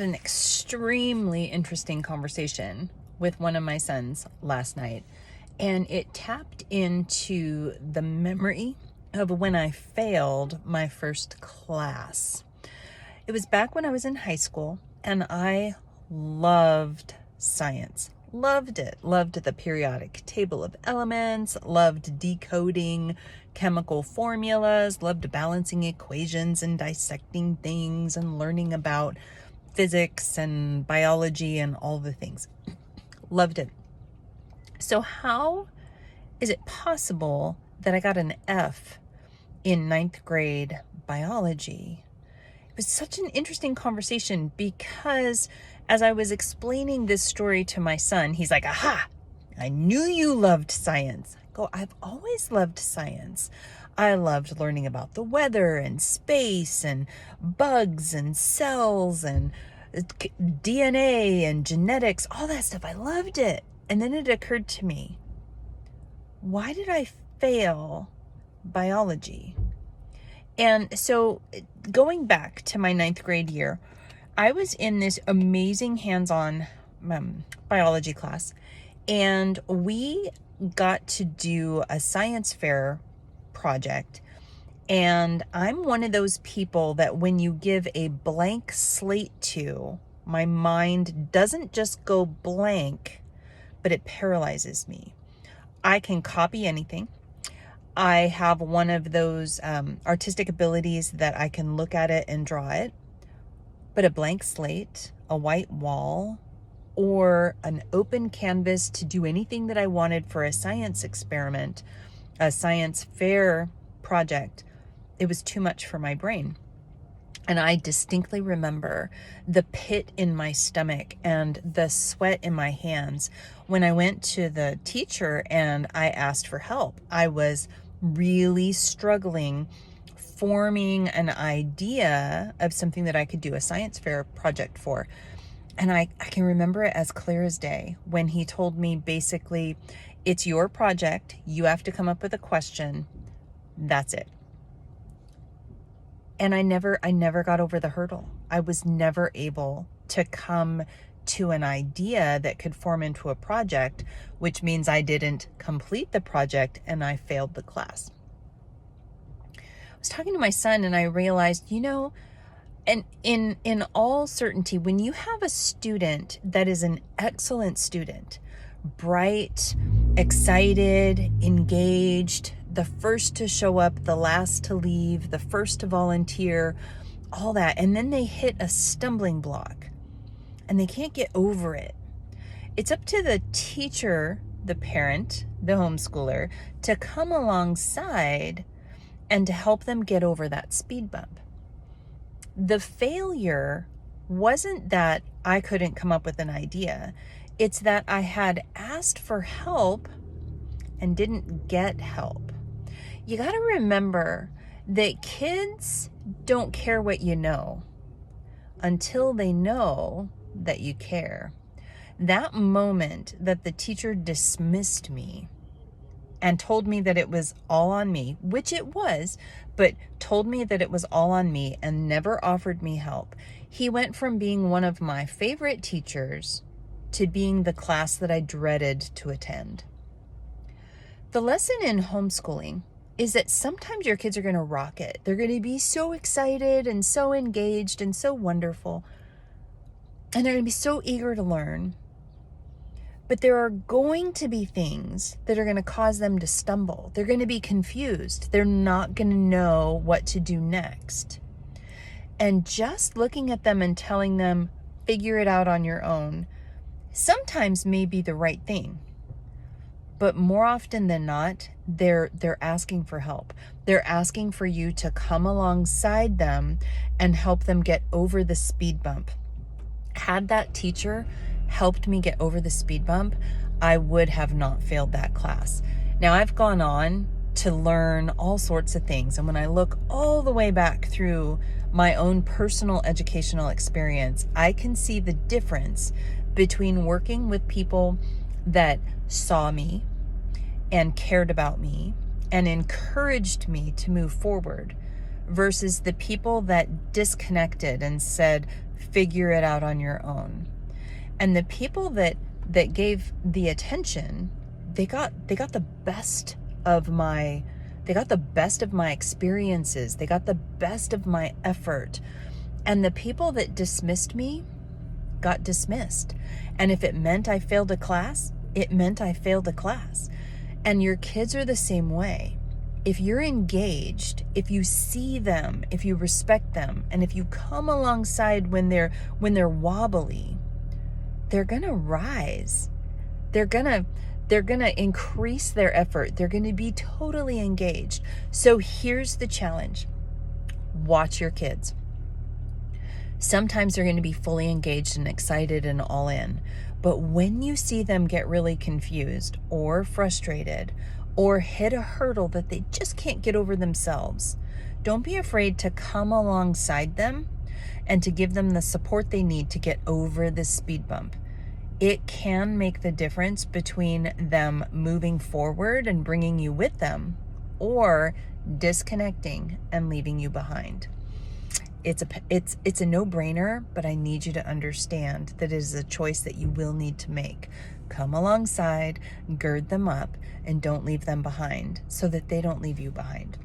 had an extremely interesting conversation with one of my sons last night, and it tapped into the memory of when I failed my first class. It was back when I was in high school, and I loved science. Loved it. Loved the periodic table of elements, loved decoding chemical formulas, loved balancing equations and dissecting things and learning about physics and biology and all the things. Loved it. So how is it possible that I got an F in 9th grade biology? It was such an interesting conversation because as I was explaining this story to my son, he's like, aha, I knew you loved science. I go, I've always loved science. I loved learning about the weather and space and bugs and cells and DNA and genetics, all that stuff. I loved it. And then it occurred to me, why did I fail biology? And so going back to my 9th grade year, I was in this amazing hands-on biology class, and we got to do a science fair project. And I'm one of those people that when you give a blank slate to, my mind doesn't just go blank, but it paralyzes me. I can copy anything. I have one of those artistic abilities that I can look at it and draw it. But a blank slate, a white wall, or an open canvas to do anything that I wanted for a science experiment, a science fair project, it was too much for my brain. And I distinctly remember the pit in my stomach and the sweat in my hands when I went to the teacher and I asked for help. I was really struggling forming an idea of something that I could do a science fair project for. And I can remember it as clear as day when he told me basically, it's your project. You have to come up with a question. That's it. And I never got over the hurdle. I was never able to come to an idea that could form into a project, which means I didn't complete the project and I failed the class. I was talking to my son and I realized, and in all certainty, when you have a student that is an excellent student, bright, excited, engaged, the first to show up, the last to leave, the first to volunteer, all that, and then they hit a stumbling block and they can't get over it. It's up to the teacher, the parent, the homeschooler, to come alongside and to help them get over that speed bump. The failure wasn't that I couldn't come up with an idea. It's that I had asked for help and didn't get help. You got to remember that kids don't care what you know until they know that you care. That moment that the teacher dismissed me and told me that it was all on me, which it was, but told me that it was all on me and never offered me help. He went from being one of my favorite teachers to being the class that I dreaded to attend. The lesson in homeschooling is that sometimes your kids are going to rock it. They're going to be so excited and so engaged and so wonderful, and they're going to be so eager to learn. But there are going to be things that are going to cause them to stumble. They're going to be confused. They're not going to know what to do next. And just looking at them and telling them, figure it out on your own, sometimes may be the right thing. But more often than not, they're asking for help. They're asking for you to come alongside them and help them get over the speed bump. Had that teacher helped me get over the speed bump, I would have not failed that class. Now, I've gone on to learn all sorts of things. And when I look all the way back through my own personal educational experience, I can see the difference between working with people that saw me and cared about me and encouraged me to move forward versus the people that disconnected and said, figure it out on your own. And the people that gave the attention, they got the best of my experiences. They got the best of my effort. And the people that dismissed me got dismissed. And if it meant I failed a class, it meant I failed a class. And your kids are the same way. If you're engaged, if you see them, if you respect them, and if you come alongside when they're wobbly, they're going to rise. They're going to increase their effort. They're going to be totally engaged. So here's the challenge. Watch your kids. Sometimes they're going to be fully engaged and excited and all in. But when you see them get really confused or frustrated or hit a hurdle that they just can't get over themselves, don't be afraid to come alongside them and to give them the support they need to get over this speed bump. It can make the difference between them moving forward and bringing you with them or disconnecting and leaving you behind. It's a no-brainer, but I need you to understand that it is a choice that you will need to make. Come alongside, gird them up, and don't leave them behind so that they don't leave you behind.